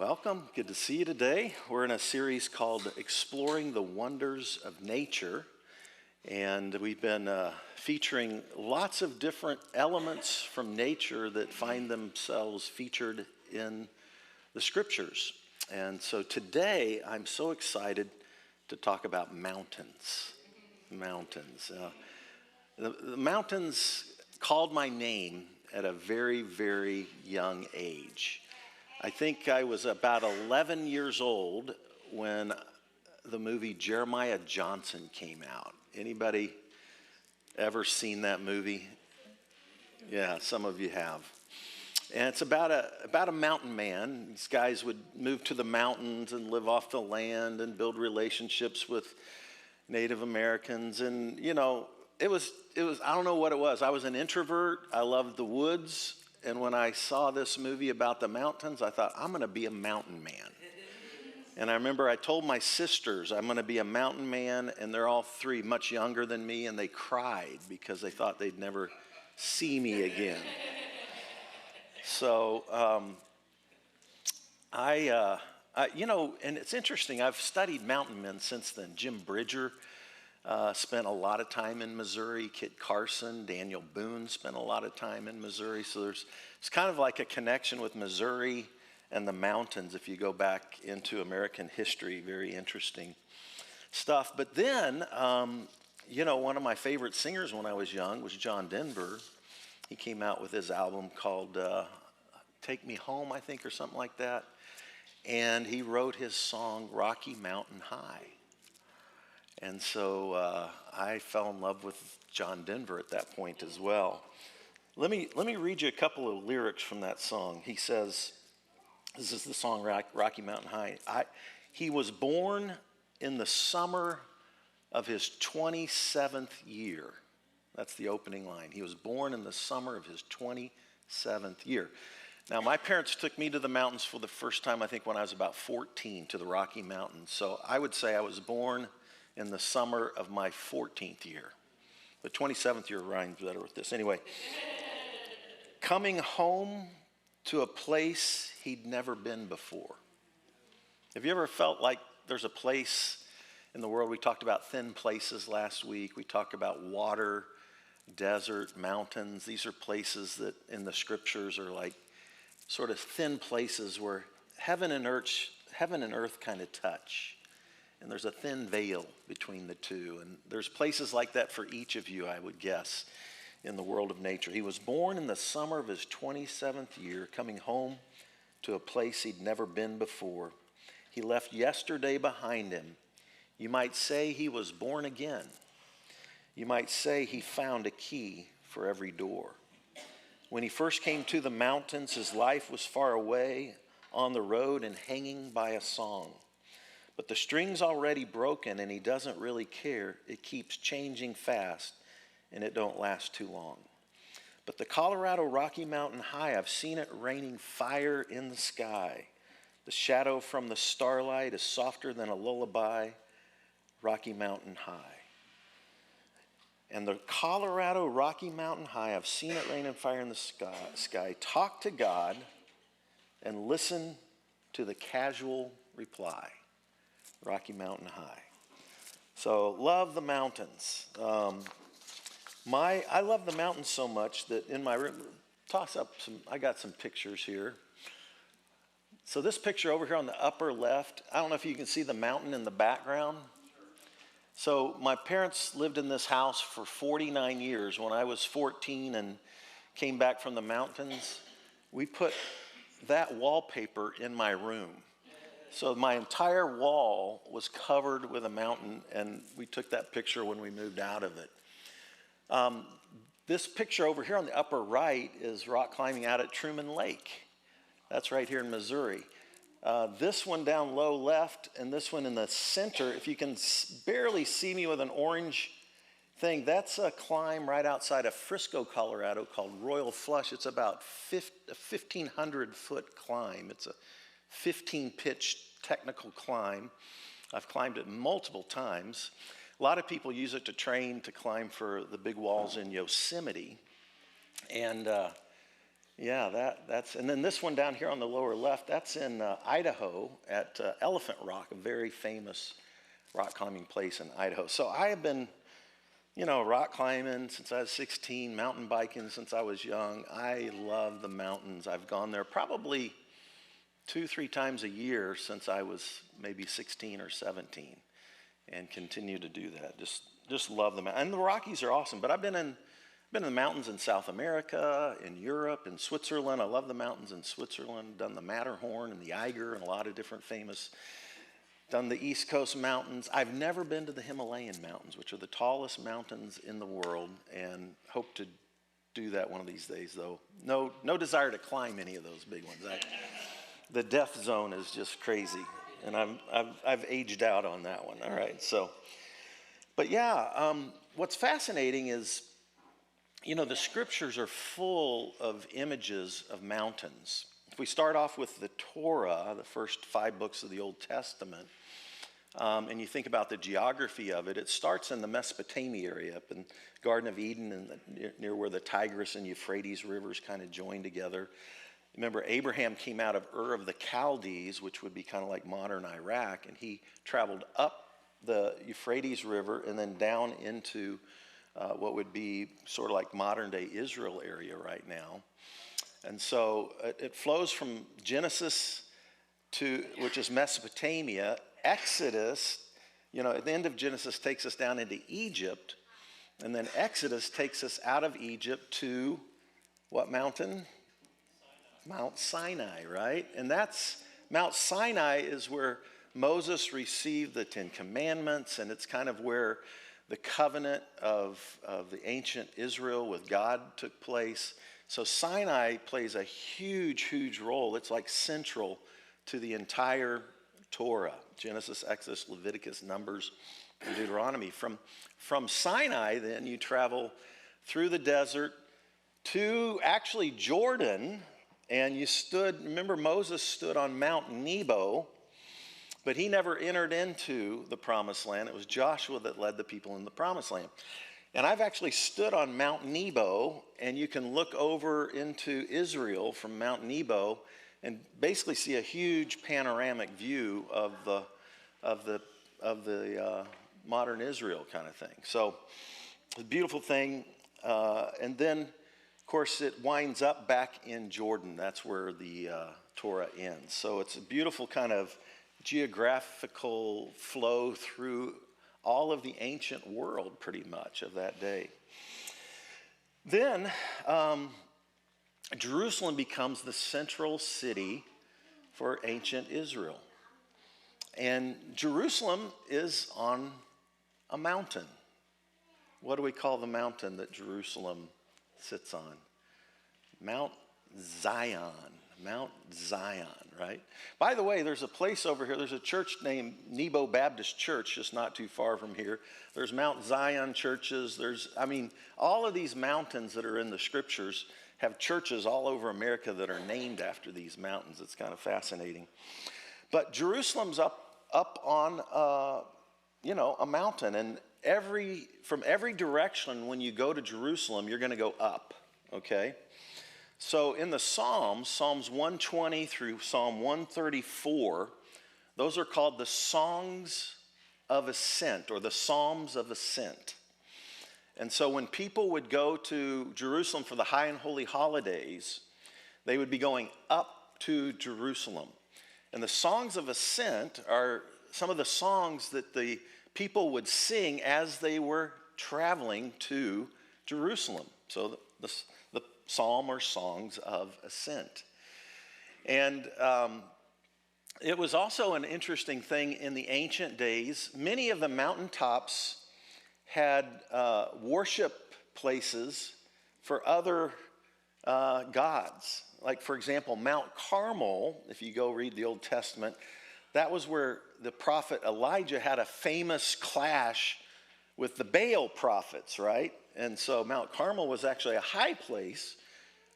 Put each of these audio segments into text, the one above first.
Welcome. Good to see you today. We're in a series called Exploring the Wonders of Nature, and we've been featuring lots of different elements from nature that find themselves featured in the scriptures. And so today, I'm so excited to talk about mountains. The mountains called my name at a very, very young age. I think I was about 11 years old when the movie Jeremiah Johnson came out. Anybody ever seen that movie? Yeah, some of you have. And it's about a mountain man. These guys would move to the mountains and live off the land and build relationships with Native Americans. And, you know, it was I don't know what it was. I was an introvert. I loved the woods. And when I saw this movie about the mountains, I thought, I'm going to be a mountain man. And I remember I told my sisters, I'm going to be a mountain man, and they're all three much younger than me, and they cried because they thought they'd never see me again. So, and it's interesting, I've studied mountain men since then. Jim Bridger spent a lot of time in Missouri. Kit Carson, Daniel Boone spent a lot of time in Missouri. So it's kind of like a connection with Missouri and the mountains if you go back into American history. Very interesting stuff. But then, one of my favorite singers when I was young was John Denver. He came out with his album called Take Me Home, I think, or something like that. And he wrote his song Rocky Mountain High. And so I fell in love with John Denver at that point as well. Let me read you a couple of lyrics from that song. He says, this is the song Rocky Mountain High. He was born in the summer of his 27th year. That's the opening line. He was born in the summer of his 27th year. Now, my parents took me to the mountains for the first time, I think, when I was about 14, to the Rocky Mountains. So I would say I was born in the summer of my 14th year. The 27th year rhymes better with this. Anyway, coming home to a place he'd never been before. Have you ever felt like there's a place in the world? We talked about thin places last week. We talked about water, desert, mountains. These are places that in the scriptures are like sort of thin places where heaven and earth kind of touch. And there's a thin veil between the two. And there's places like that for each of you, I would guess, in the world of nature. He was born in the summer of his 27th year, coming home to a place he'd never been before. He left yesterday behind him. You might say he was born again. You might say he found a key for every door. When he first came to the mountains, his life was far away on the road and hanging by a song. But the string's already broken and he doesn't really care. It keeps changing fast and it don't last too long. But the Colorado Rocky Mountain High, I've seen it raining fire in the sky. The shadow from the starlight is softer than a lullaby. Rocky Mountain High. And the Colorado Rocky Mountain High, I've seen it rain and fire in the sky. Talk to God and listen to the casual reply. Rocky Mountain High. So love the mountains. I love the mountains so much that in my room, I got some pictures here. So this picture over here on the upper left, I don't know if you can see the mountain in the background. So my parents lived in this house for 49 years. When I was 14 and came back from the mountains, we put that wallpaper in my room. So my entire wall was covered with a mountain, and we took that picture when we moved out of it. This picture over here on the upper right is rock climbing out at Truman Lake. That's right here in Missouri. This one down low left and this one in the center, if you can barely see me with an orange thing, that's a climb right outside of Frisco, Colorado called Royal Flush. It's about a 1,500-foot climb. It's a 15-pitch technical climb. I've climbed it multiple times. A lot of people use it to train to climb for the big walls in Yosemite. And Yeah, that's, and then this one down here on the lower left, that's in Idaho at Elephant Rock, a very famous rock climbing place in Idaho. So I have been, rock climbing since I was 16, mountain biking since I was young. I love the mountains. I've gone there probably 2, 3 times a year since I was maybe 16 or 17, and continue to do that. Just love them. And the Rockies are awesome, but I've been in the mountains in South America, in Europe, in Switzerland. I love the mountains in Switzerland. Done the Matterhorn and the Eiger and a lot of different famous. Done the East Coast mountains. I've never been to the Himalayan mountains, which are the tallest mountains in the world, and hope to do that one of these days, though. No desire to climb any of those big ones. The death zone is just crazy, and I've aged out on that one. All right, so, but yeah, what's fascinating is, the scriptures are full of images of mountains. If we start off with the Torah, the first 5 books of the Old Testament, and you think about the geography of it, it starts in the Mesopotamia area, up in Garden of Eden, and near where the Tigris and Euphrates rivers kind of join together. Remember, Abraham came out of Ur of the Chaldees, which would be kind of like modern Iraq, and he traveled up the Euphrates River and then down into what would be sort of like modern-day Israel area right now. And so it flows from Genesis which is Mesopotamia. Exodus, at the end of Genesis takes us down into Egypt, and then Exodus takes us out of Egypt to what mountain? Mount Sinai, right? And Mount Sinai is where Moses received the 10 Commandments, and it's kind of where the covenant of the ancient Israel with God took place. So Sinai plays a huge, huge role. It's like central to the entire Torah: Genesis, Exodus, Leviticus, Numbers, and Deuteronomy. From Sinai, then, you travel through the desert to actually Jordan, and remember Moses stood on Mount Nebo, but he never entered into the promised land. It was Joshua that led the people in the promised land. And I've actually stood on Mount Nebo, and you can look over into Israel from Mount Nebo and basically see a huge panoramic view of the modern Israel kind of thing. So it's a beautiful thing. And then, of course, it winds up back in Jordan. That's where the Torah ends. So it's a beautiful kind of geographical flow through all of the ancient world, pretty much, of that day. Then Jerusalem becomes the central city for ancient Israel. And Jerusalem is on a mountain. What do we call the mountain that Jerusalem sits on? Mount Zion. Mount Zion, right? By the way, there's a place over here. There's a church named Nebo Baptist Church, just not too far from here. There's Mount Zion churches. All of these mountains that are in the scriptures have churches all over America that are named after these mountains. It's kind of fascinating. But Jerusalem's up on, a mountain, and from every direction when you go to Jerusalem, you're going to go up, okay? So in the Psalms 120 through Psalm 134, those are called the Songs of Ascent, or the Psalms of Ascent. And so when people would go to Jerusalem for the high and holy holidays, they would be going up to Jerusalem. And the Songs of Ascent are some of the songs that the people would sing as they were traveling to Jerusalem. So the Psalm or Songs of Ascent. And it was also an interesting thing in the ancient days. Many of the mountaintops had worship places for other gods. Like, for example, Mount Carmel, if you go read the Old Testament, that was where the prophet Elijah had a famous clash with the Baal prophets, right? And so Mount Carmel was actually a high place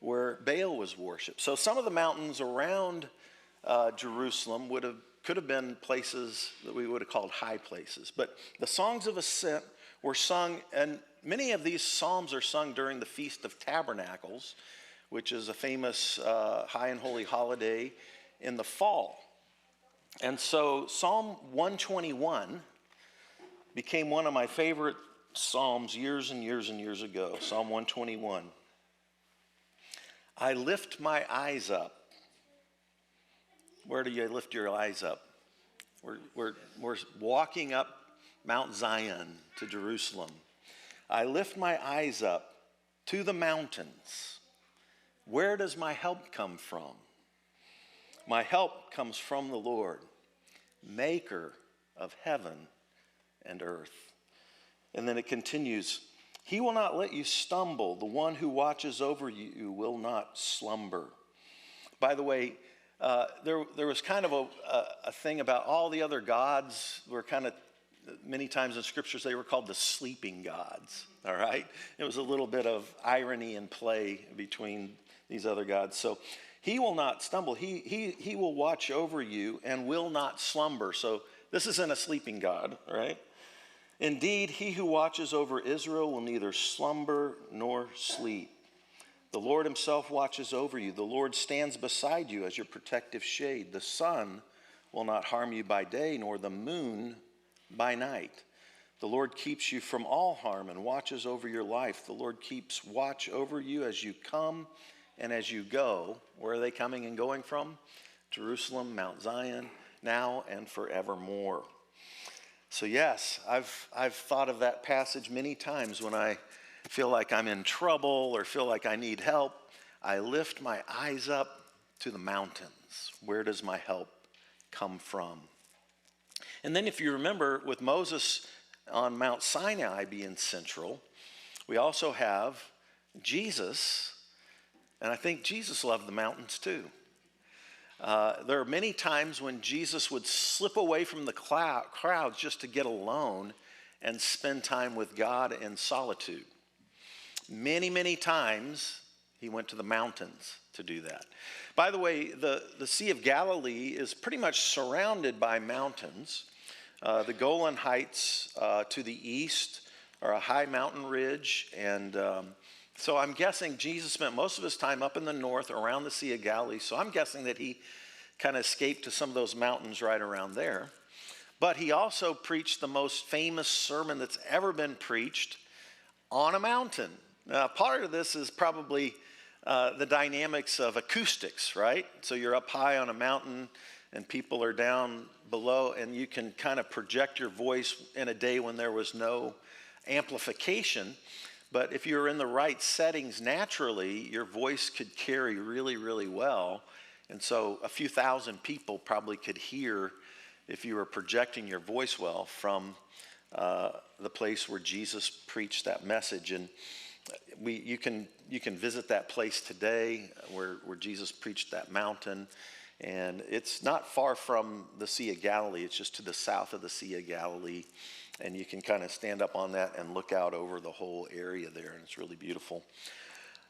where Baal was worshipped. So some of the mountains around Jerusalem could have been places that we would have called high places. But the Songs of Ascent were sung, and many of these psalms are sung during the Feast of Tabernacles, which is a famous high and holy holiday in the fall. And so Psalm 121 became one of my favorite psalms years and years and years ago. Psalm 121. I lift my eyes up. Where do you lift your eyes up? We're walking up Mount Zion to Jerusalem. I lift my eyes up to the mountains. Where does my help come from? My help comes from the Lord, maker of heaven and earth. And then it continues, he will not let you stumble. The one who watches over you will not slumber. By the way, there was kind of a thing about all the other gods were kind of, many times in scriptures, they were called the sleeping gods, all right? It was a little bit of irony and play between these other gods. So he will not stumble. He will watch over you and will not slumber. So this isn't a sleeping God, right? Indeed, he who watches over Israel will neither slumber nor sleep. The Lord himself watches over you. The Lord stands beside you as your protective shade. The sun will not harm you by day, nor the moon by night. The Lord keeps you from all harm and watches over your life. The Lord keeps watch over you as you come and as you go. Where are they coming and going from? Jerusalem, Mount Zion, now and forevermore. So yes, I've thought of that passage many times when I feel like I'm in trouble or feel like I need help. I lift my eyes up to the mountains. Where does my help come from? And then if you remember, with Moses on Mount Sinai being central, we also have Jesus. And I think Jesus loved the mountains too. There are many times when Jesus would slip away from the crowds just to get alone and spend time with God in solitude. Many, many times he went to the mountains to do that. By the way, the Sea of Galilee is pretty much surrounded by mountains. The Golan Heights to the east are a high mountain ridge, and so I'm guessing Jesus spent most of his time up in the north around the Sea of Galilee. So I'm guessing that he kind of escaped to some of those mountains right around there. But he also preached the most famous sermon that's ever been preached on a mountain. Now, part of this is probably the dynamics of acoustics, right? So you're up high on a mountain and people are down below, and you can kind of project your voice in a day when there was no amplification. But if you were in the right settings naturally, your voice could carry really, really well. And so a few thousand people probably could hear if you were projecting your voice well from the place where Jesus preached that message. And you can visit that place today where Jesus preached that mountain. And it's not far from the Sea of Galilee. It's just to the south of the Sea of Galilee. And you can kind of stand up on that and look out over the whole area there, and it's really beautiful.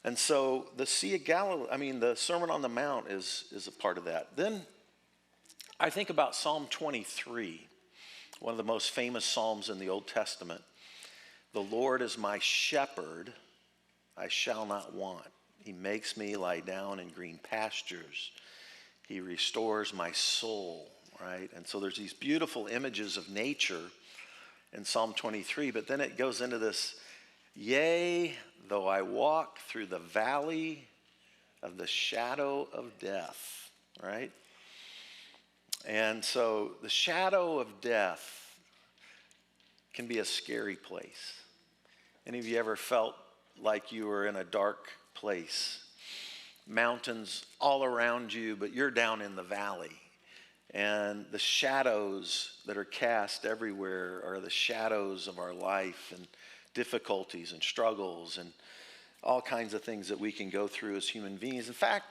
And so the Sea of Galilee, the Sermon on the Mount is a part of that. Then I think about Psalm 23, one of the most famous psalms in the Old Testament. The Lord is my shepherd, I shall not want. He makes me lie down in green pastures. He restores my soul, right? And so there's these beautiful images of nature in Psalm 23, but then it goes into this, yea, though I walk through the valley of the shadow of death, right? And so the shadow of death can be a scary place. Any of you ever felt like you were in a dark place? Mountains all around you, but you're down in the valley. And the shadows that are cast everywhere are the shadows of our life and difficulties and struggles and all kinds of things that we can go through as human beings. In fact,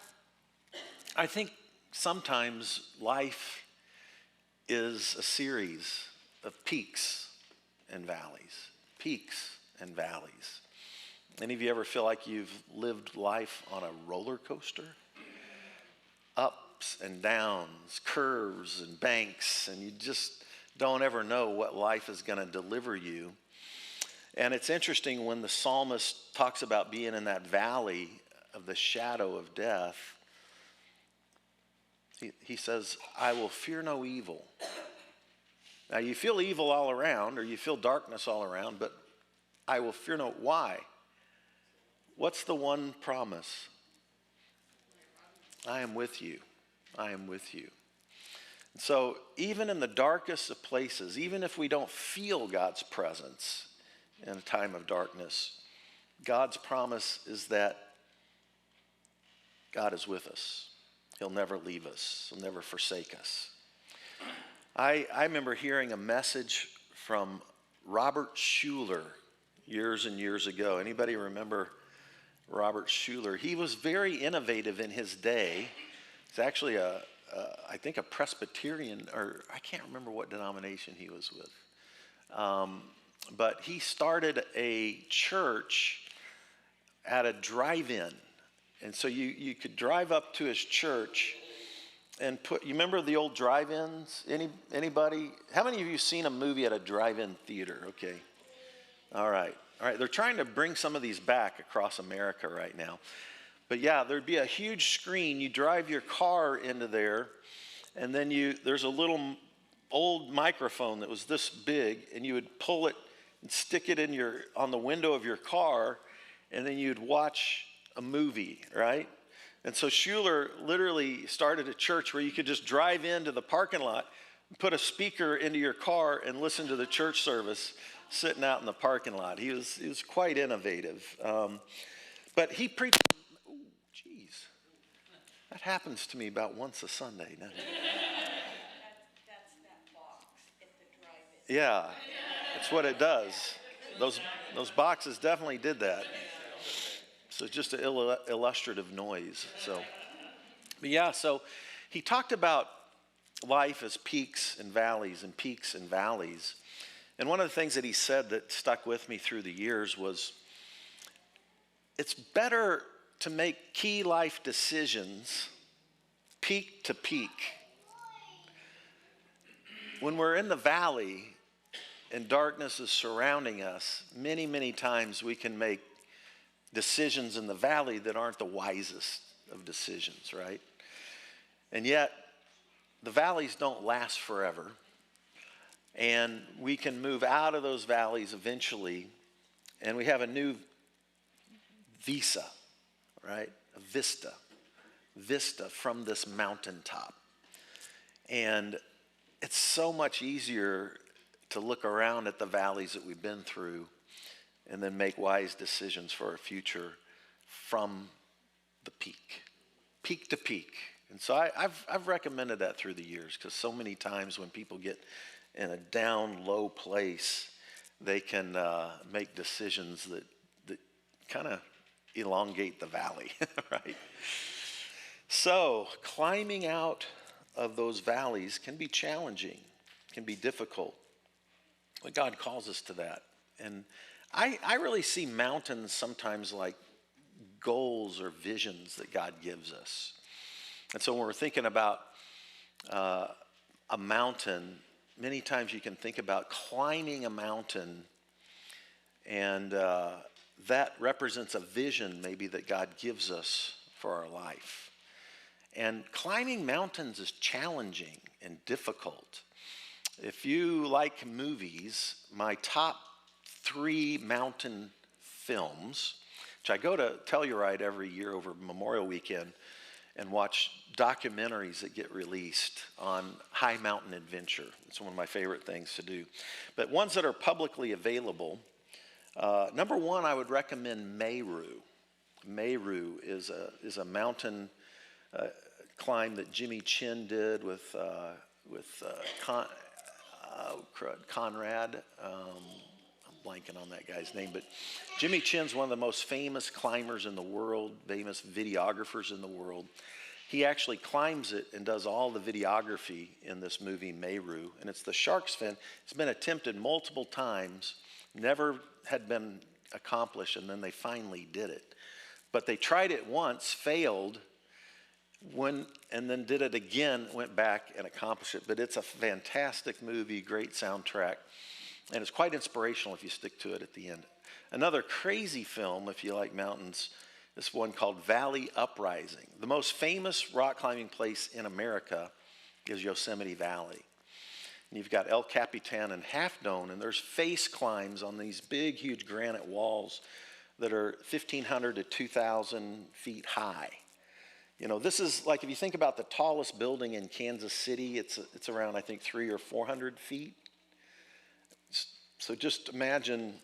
I think sometimes life is a series of peaks and valleys, peaks and valleys. Any of you ever feel like you've lived life on a roller coaster? Ups and downs, curves and banks, and you just don't ever know what life is going to deliver you. And it's interesting when the psalmist talks about being in that valley, of the shadow of death, he says, I will fear no evil. Now you feel evil all around, or you feel darkness all around, but I will fear no. Why? What's the one promise? I am with you. I am with you. So even in the darkest of places, even if we don't feel God's presence in a time of darkness, God's promise is that God is with us. He'll never leave us. He'll never forsake us. I remember hearing a message from Robert Schuller years and years ago. Anybody remember Robert Schuller? He was very innovative in his day. He's actually I think a Presbyterian, or I can't remember what denomination he was with. But he started a church at a drive-in. And so you could drive up to his church and you remember the old drive-ins? Anybody? How many of you seen a movie at a drive-in theater? Okay. All right. They're trying to bring some of these back across America right now. But yeah, there'd be a huge screen. You drive your car into there, and then there's a little old microphone that was this big, and you would pull it and stick it on the window of your car, and then you'd watch a movie, right? And so Schuller literally started a church where you could just drive into the parking lot, put a speaker into your car, and listen to the church service sitting out in the parking lot. He was quite innovative. But he preached. Oh, geez. That happens to me about once a Sunday, doesn't it? That's that box at the drive-in. Yeah, that's what it does. Those boxes definitely did that. So just an illustrative noise. But yeah, so he talked about life as peaks and valleys and peaks and valleys. And one of the things that he said that stuck with me through the years was, it's better to make key life decisions peak to peak. When we're in the valley and darkness is surrounding us, many, many times we can make decisions in the valley that aren't the wisest of decisions, right? And yet, the valleys don't last forever. And we can move out of those valleys eventually, and we have a new vista, right? A vista from this mountaintop. And it's so much easier to look around at the valleys that we've been through and then make wise decisions for our future from the peak to peak. And so I've recommended that through the years, because so many times when people get in a down, low place, they can make decisions that kind of elongate the valley, right? So climbing out of those valleys can be challenging, can be difficult. But God calls us to that. And I really see mountains sometimes like goals or visions that God gives us. And so when we're thinking about a mountain, many times you can think about climbing a mountain, and that represents a vision maybe that God gives us for our life. And climbing mountains is challenging and difficult. If you like movies, my top 3 mountain films, which I go to Telluride every year over Memorial Weekend and watch documentaries that get released on high mountain adventure. It's one of my favorite things to do. But ones that are publicly available, number 1, I would recommend Meru. Meru is a mountain climb that Jimmy Chin did with Conrad. I'm blanking on that guy's name, but Jimmy Chin's one of the most famous climbers in the world, famous videographers in the world. He actually climbs it and does all the videography in this movie, Meru, and it's the shark's fin. It's been attempted multiple times, never had been accomplished, and then they finally did it. But they tried it once, failed, and then did it again, went back and accomplished it. But it's a fantastic movie, great soundtrack, and it's quite inspirational if you stick to it at the end. Another crazy film, if you like mountains, this one called Valley Uprising. The most famous rock climbing place in America is Yosemite Valley. And you've got El Capitan and Half Dome, and there's face climbs on these big, huge granite walls that are 1,500 to 2,000 feet high. You know, this is like, if you think about the tallest building in Kansas City, it's around, I think, 300 or 400 feet. So just imagine,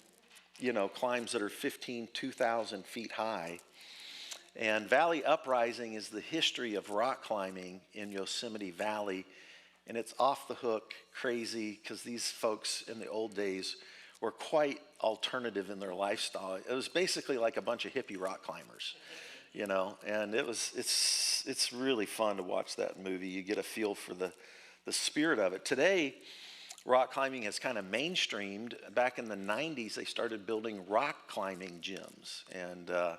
you know, climbs that are 2,000 feet high. And Valley Uprising is the history of rock climbing in Yosemite Valley. And it's off the hook crazy because these folks in the old days were quite alternative in their lifestyle. It was basically like a bunch of hippie rock climbers, you know, and it's really fun to watch that movie. You get a feel for the spirit of it. Today, rock climbing has kind of mainstreamed. Back in the 90s, they started building rock climbing gyms. And I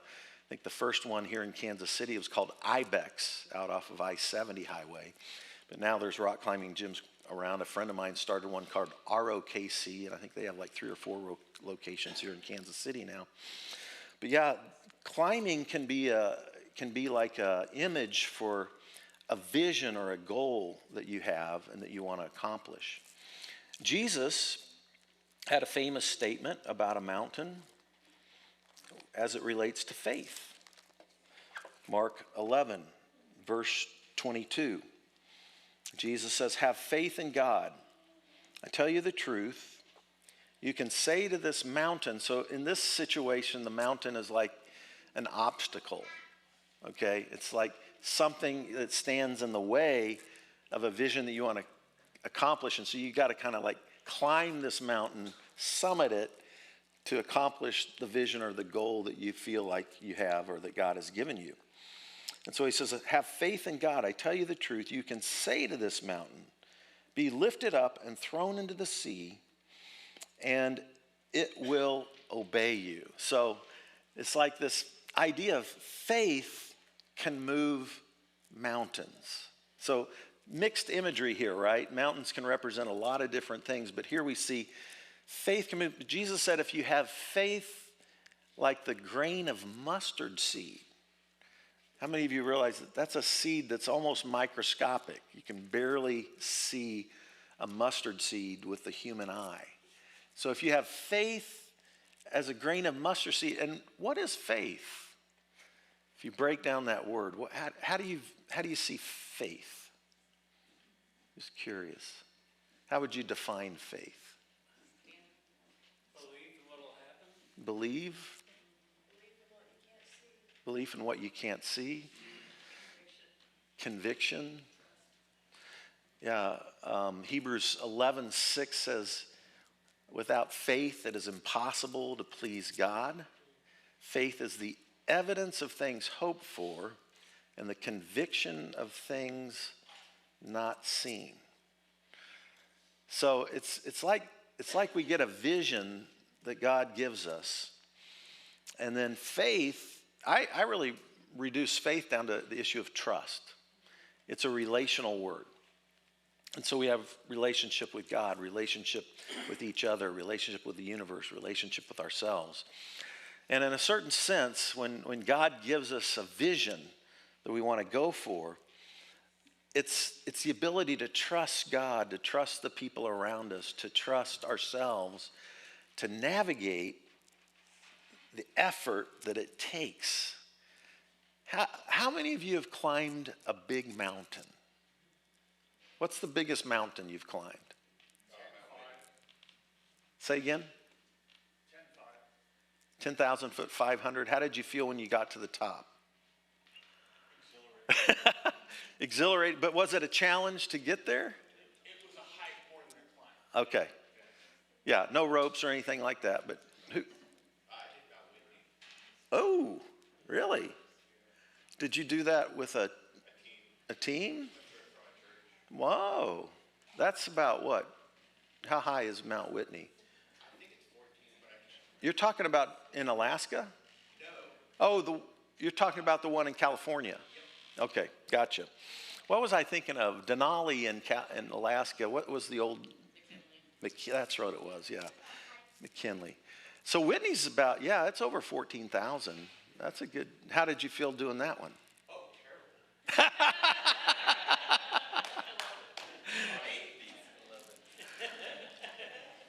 think the first one here in Kansas City was called Ibex out off of I-70 highway. But now there's rock climbing gyms around. A friend of mine started one called ROKC, and I think they have like 3 or 4 locations here in Kansas City now. But yeah, climbing can be like an image for a vision or a goal that you have and that you want to accomplish. Jesus had a famous statement about a mountain as it relates to faith. Mark 11, verse 22. Jesus says, "Have faith in God. I tell you the truth. You can say to this mountain," so in this situation, the mountain is like an obstacle, okay? It's like something that stands in the way of a vision that you want to accomplish. And so you got to kind of like climb this mountain, summit it to accomplish the vision or the goal that you feel like you have or that God has given you. And so he says, have faith in God. I tell you the truth. You can say to this mountain, be lifted up and thrown into the sea, and it will obey you. So it's like this idea of faith can move mountains. So mixed imagery here, right? Mountains can represent a lot of different things, but here we see faith can move. Jesus said, if you have faith like the grain of mustard seed. How many of you realize that that's a seed that's almost microscopic? You can barely see a mustard seed with the human eye. So if you have faith as a grain of mustard seed, and what is faith? If you break down that word, how do you see faith? Just curious. How would you define faith? Believe in what will happen. Believe? Belief in what you can't see. Conviction. Yeah, Hebrews 11:6 says, without faith it is impossible to please God. Faith is the evidence of things hoped for and the conviction of things not seen. So it's like we get a vision that God gives us. And then faith, I really reduce faith down to the issue of trust. It's a relational word. And so we have relationship with God, relationship with each other, relationship with the universe, relationship with ourselves. And in a certain sense, when God gives us a vision that we want to go for, it's the ability to trust God, to trust the people around us, to trust ourselves, to navigate the effort that it takes. How many of you have climbed a big mountain? What's the biggest mountain you've climbed? 10,500. Say again? 10,000 foot, 500. How did you feel when you got to the top? Exhilarated. Exhilarated, but was it a challenge to get there? It was a hike more than a climb. Okay. Yeah, no ropes or anything like that, but who? I did about Whitney. Oh, really? Did you do that with a team? Whoa, that's about what? How high is Mount Whitney? I think it's 14, but You're talking about in Alaska? no. Oh, you're talking about the one in California? Yep. Okay, gotcha. What was I thinking of? Denali in Alaska. What was the old? McKinley. That's what it was, yeah. McKinley. So Whitney's about, it's over 14,000. That's a good, how did you feel doing that one? Oh, terrible.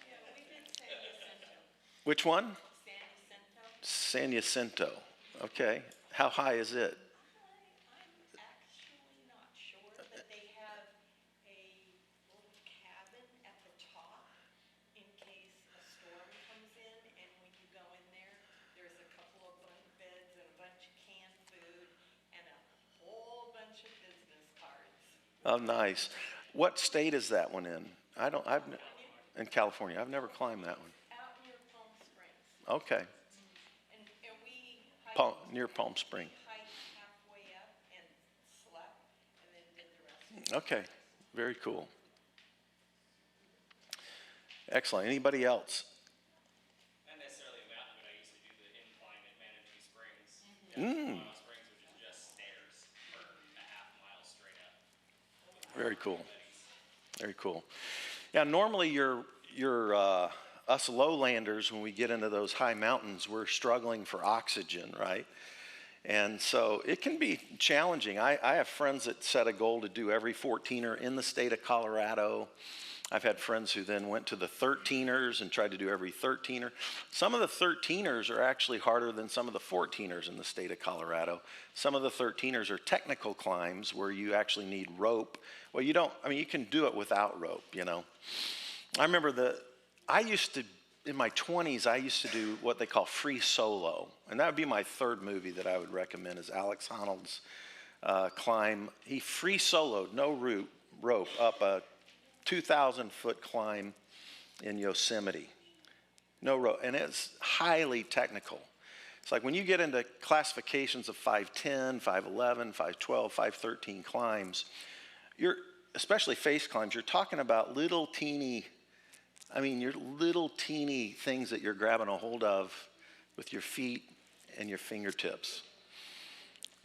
Yeah, we did San Jacinto. Which one? San Jacinto. San Jacinto. Okay. How high is it? I'm actually not sure, but they have a little cabin at the top in case a storm comes in, and when you go in there, there's a couple of bunk beds and a bunch of canned food and a whole bunch of business cards. Oh, nice. What state is that one in? In California. I've never climbed that one. Out near Palm Springs. Okay. And we hiked, Near Palm Spring. hiked halfway up and slept, and then did the rest. Okay. Very cool. Excellent. Anybody else? Not necessarily a mountain, but I used to do the incline at Manitou Springs. Mm. Manitou Springs, which is just stairs for a half-mile straight up. Very cool. Very cool. Yeah, normally us lowlanders, when we get into those high mountains, we're struggling for oxygen, right? And so it can be challenging. I have friends that set a goal to do every 14er in the state of Colorado. I've had friends who then went to the 13ers and tried to do every 13er. Some of the 13ers are actually harder than some of the 14ers in the state of Colorado. Some of the 13ers are technical climbs where you actually need rope. Well, you can do it without rope, you know. I remember in my 20s, I used to do what they call free solo. And that would be my third movie that I would recommend is Alex Honnold's climb. He free soloed, no rope, up a 2,000-foot climb in Yosemite. No rope, and it's highly technical. It's like when you get into classifications of 510, 511, 512, 513 climbs, especially face climbs, you're talking about little teeny things that you're grabbing a hold of with your feet and your fingertips.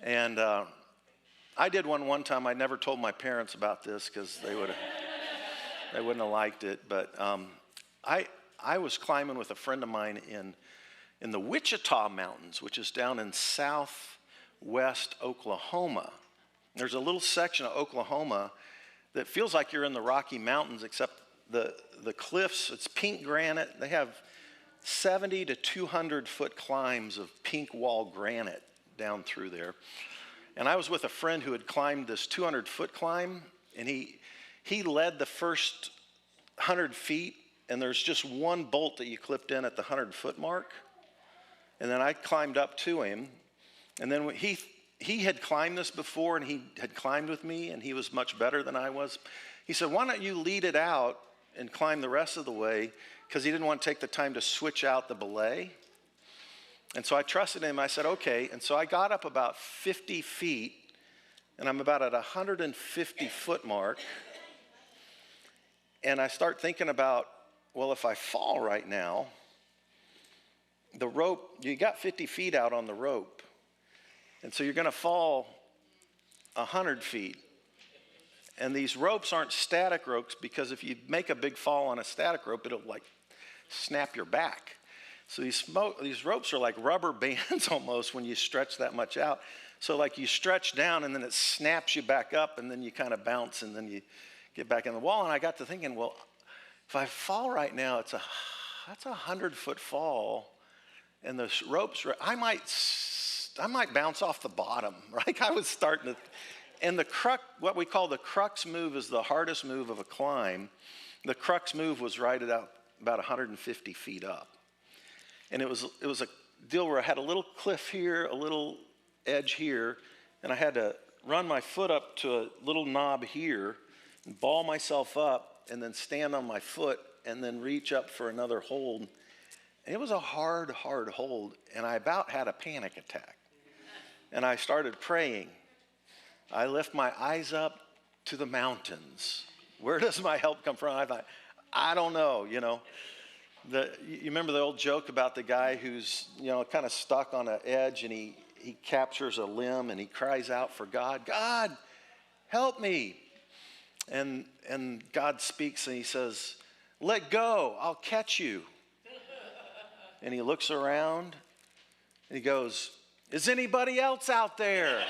And I did one time. I never told my parents about this because they wouldn't have liked it. But I was climbing with a friend of mine in the Wichita Mountains, which is down in southwest Oklahoma. There's a little section of Oklahoma that feels like you're in the Rocky Mountains, except the cliffs, it's pink granite. They have 70 to 200 foot climbs of pink wall granite down through there. And I was with a friend who had climbed this 200-foot climb, and he led the first 100 feet, and there's just one bolt that you clipped in at the 100-foot mark. And then I climbed up to him, and then he had climbed this before, and he had climbed with me, and he was much better than I was. He said, "Why don't you lead it out and climb the rest of the way?" Because he didn't want to take the time to switch out the belay. And so I trusted him. I said, okay. And so I got up about 50 feet, and I'm about at a 150-foot mark. And I start thinking about, well, if I fall right now, the rope, you got 50 feet out on the rope. And so you're going to fall 100 feet. And these ropes aren't static ropes, because if you make a big fall on a static rope, it'll like snap your back. So these ropes are like rubber bands almost when you stretch that much out. So like you stretch down and then it snaps you back up, and then you kind of bounce and then you get back in the wall. And I got to thinking, well, if I fall right now, that's a 100-foot fall, and the ropes, I might bounce off the bottom, right? I was starting to, and the what we call the crux move is the hardest move of a climb. The crux move was right at about 150 feet up. And it was a deal where I had a little cliff here, a little edge here, and I had to run my foot up to a little knob here and ball myself up and then stand on my foot and then reach up for another hold. And it was a hard hold, and I about had a panic attack. And I started praying. I lift my eyes up to the mountains. Where does my help come from? I thought, I don't know, you know. You remember the old joke about the guy who's, kind of stuck on an edge, and he captures a limb and he cries out for God, "God, help me." And God speaks and he says, "Let go, I'll catch you." And he looks around and he goes, Is anybody else out there?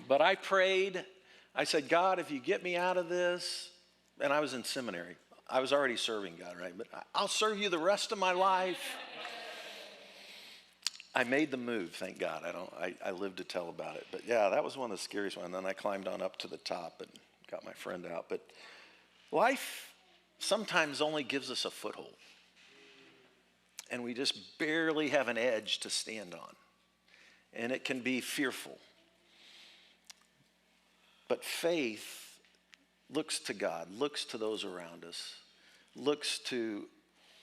But I prayed. I said, God, if you get me out of this, and I was in seminary. I was already serving God, right? But I'll serve you the rest of my life. I made the move, thank God. I lived to tell about it. But yeah, that was one of the scariest ones. And then I climbed on up to the top and got my friend out. But life sometimes only gives us a foothold. And we just barely have an edge to stand on. And it can be fearful. But faith looks to God, looks to those around us, looks to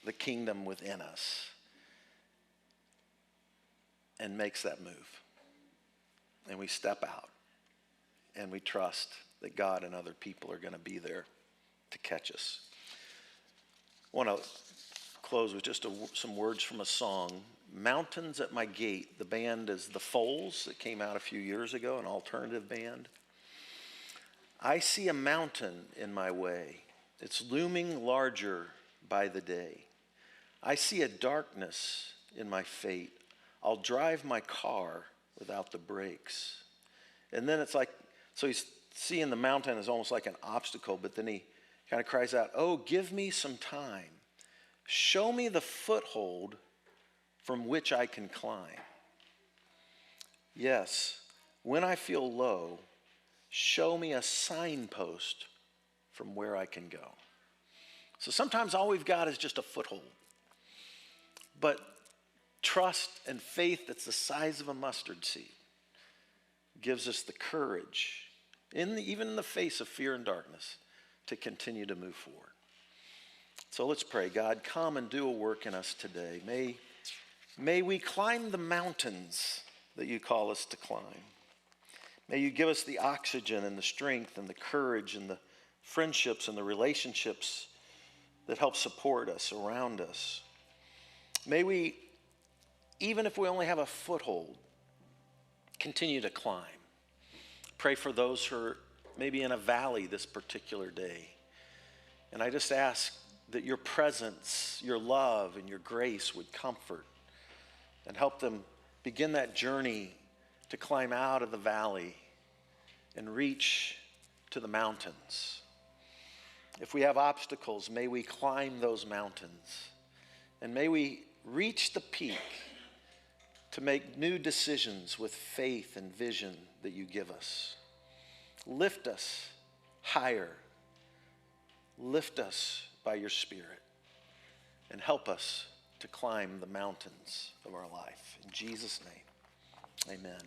the kingdom within us, and makes that move. And we step out, and we trust that God and other people are going to be there to catch us. I want to close with just some words from a song, Mountains at My Gate. The band is The Foals. It came out a few years ago, an alternative band. I see a mountain in my way. It's looming larger by the day. I see a darkness in my fate. I'll drive my car without the brakes. And then it's like, so he's seeing the mountain as almost like an obstacle, but then he kind of cries out, oh, give me some time. Show me the foothold from which I can climb. Yes, when I feel low, show me a signpost from where I can go. So sometimes all we've got is just a foothold. But trust and faith that's the size of a mustard seed gives us the courage, even in the face of fear and darkness, to continue to move forward. So let's pray. God, come and do a work in us today. May we climb the mountains that you call us to climb. May you give us the oxygen and the strength and the courage and the friendships and the relationships that help support us, around us. May we, even if we only have a foothold, continue to climb. Pray for those who are maybe in a valley this particular day. And I just ask that your presence, your love, and your grace would comfort and help them begin that journey to climb out of the valley and reach to the mountains. If we have obstacles, may we climb those mountains. And may we reach the peak to make new decisions with faith and vision that you give us. Lift us higher. Lift us by your Spirit. And help us to climb the mountains of our life. In Jesus' name, amen.